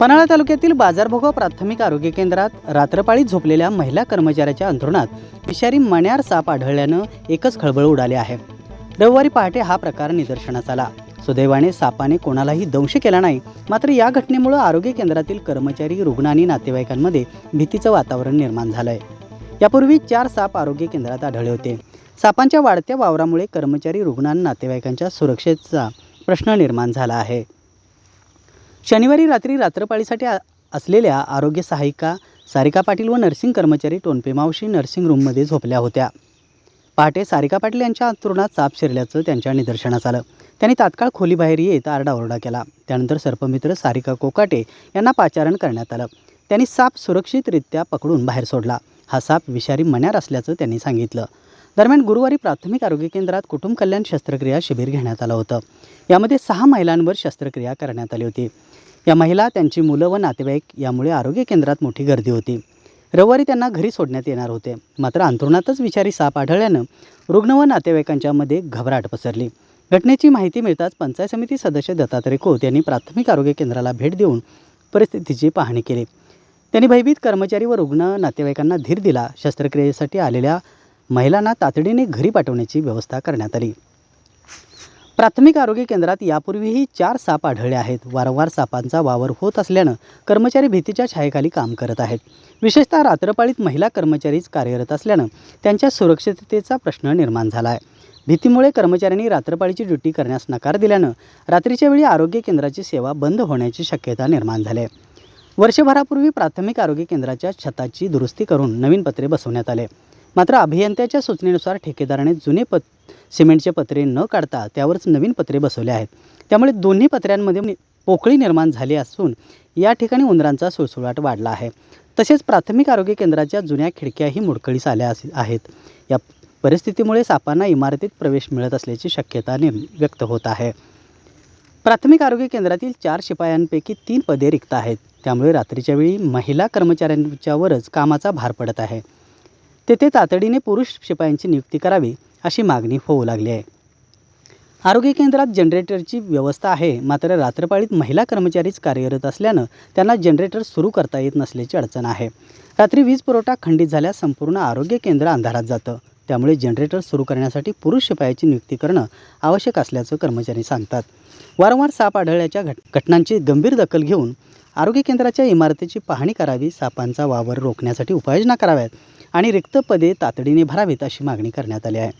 पन्हाळा तालुक्यातील बाजारभोगा प्राथमिक आरोग्य केंद्रात रात्रपाळीत झोपलेल्या महिला कर्मचाऱ्याच्या अंथरुणात विषारी मण्यार साप आढळल्यानं एकच खळबळ उडाली आहे। रविवारी पहाटे हा प्रकार निदर्शनास आला। सुदैवाने सापाने कोणालाही दंश केला नाही। मात्र या घटनेमुळे आरोग्य केंद्रातील कर्मचारी, रुग्ण आणि नातेवाईकांमध्ये भीतीचं वातावरण निर्माण झालंय। यापूर्वी 4 साप आरोग्य केंद्रात आढळले होते। सापांच्या वाढत्या वावरामुळे कर्मचारी, रुग्ण आणि नातेवाईकांच्या सुरक्षेचा प्रश्न निर्माण झाला आहे। शनिवारी रात्री रात्रपाळीसाठी असलेल्या आरोग्य सहायिका सारिका पाटील व नर्सिंग कर्मचारी टोनपे मावशी नर्सिंग रूममध्ये झोपल्या होत्या। पहाटे सारिका पाटील यांच्या अंथरुणात साप शिरल्याचं त्यांच्या निदर्शनास आलं। त्यांनी तात्काळ खोलीबाहेर येत आरडाओरडा केला। त्यानंतर सर्पमित्र सारिका कोकाटे यांना पाचारण करण्यात आलं। त्यांनी साप सुरक्षितरित्या पकडून बाहेर सोडला। हा साप विषारी मण्यार असल्याचं त्यांनी सांगितलं। दरम्यान गुरुवारी प्राथमिक आरोग्य केंद्रात कुटुंब कल्याण शस्त्रक्रिया शिबिर घेण्यात आलं होतं। यामध्ये 6 महिलांवर शस्त्रक्रिया करण्यात आली होती। या महिला, त्यांची मुलं व नातेवाईक यामुळे आरोग्य केंद्रात मोठी गर्दी होती। रविवारी त्यांना घरी सोडण्यात येणार होते। मात्र अंथरुणातच विषारी साप आढळल्यानं रुग्ण व नातेवाईकांच्या मध्ये घबराट पसरली। घटनेची माहिती मिळताच पंचायत समिती सदस्य दत्तात्रय खोत यांनी प्राथमिक आरोग्य केंद्राला भेट देऊन परिस्थितीची पाहणी केली। त्यांनी भयभीत कर्मचारी व रुग्ण नातेवाईकांना धीर दिला। शस्त्रक्रियेसाठी आलेल्या महिलांना तातडीने घरी पाठवण्याची व्यवस्था करण्यात आली। प्राथमिक आरोग्य केंद्रात यापूर्वीही 4 साप आढळले आहेत। वारंवार सापांचा वावर होत असल्यानं कर्मचारी भीतीच्या छायेखाली काम करत आहेत। विशेषतः रात्रपाळीत महिला कर्मचारीच कार्यरत असल्यानं त्यांच्या सुरक्षिततेचा प्रश्न निर्माण झाला आहे। भीतीमुळे कर्मचाऱ्यांनी रात्रपाळीची ड्युटी करण्यास नकार दिल्यानं रात्रीच्या वेळी आरोग्य केंद्राची सेवा बंद होण्याची शक्यता निर्माण झाली आहे। वर्षभरापूर्वी प्राथमिक आरोग्य केंद्राच्या छताची दुरुस्ती करून नवीन पत्रे बसवण्यात आले। मात्र अभियंत्याच्या सूचनेनुसार ठेकेदाराने जुने सिमेंटचे पत्रे न काढता त्यावरच नवीन पत्रे बसवले आहेत। त्यामुळे दोन्ही पत्र्यांमध्ये पोकळी निर्माण झाली असून या ठिकाणी उंदरांचा सुळसुळाट वाढला आहे। तसेच प्राथमिक आरोग्य केंद्राच्या जुन्या खिडक्याही मोडकळीस आल्या आहेत। या परिस्थितीमुळे सापांना इमारतीत प्रवेश मिळत असल्याची शक्यता व्यक्त होत आहे। प्राथमिक आरोग्य केंद्रातील 4 शिपायांपैकी 3 पदे रिक्त आहेत। त्यामुळे रात्रीच्या वेळी महिला कर्मचाऱ्यांच्यावरच कामाचा भार पडत आहे। तेथे तातडीने पुरुष शिपायांची नियुक्ती करावी अशी मागणी होऊ लागली आहे। आरोग्य केंद्रात जनरेटरची व्यवस्था आहे। मात्र रात्रपाळीत महिला कर्मचारीच कार्यरत असल्यानं त्यांना जनरेटर सुरू करता येत नसल्याची अडचण आहे। रात्री वीज पुरवठा खंडित झाल्यास संपूर्ण आरोग्य केंद्र अंधारात जातं। त्यामुळे जनरेटर सुरू करण्यासाठी पुरुष शिपायाची नियुक्ती करणं आवश्यक असल्याचं कर्मचारी सांगतात। वारंवार साप आढळल्याच्या घटनांची गंभीर दखल घेऊन आरोग्य केंद्राच्या इमारतीची पाहणी करावी, सापांचा वावर रोखण्यासाठी उपाययोजना कराव्यात आणि रिक्त पदे तातडीने भरावीत अशी मागणी करण्यात आली आहे।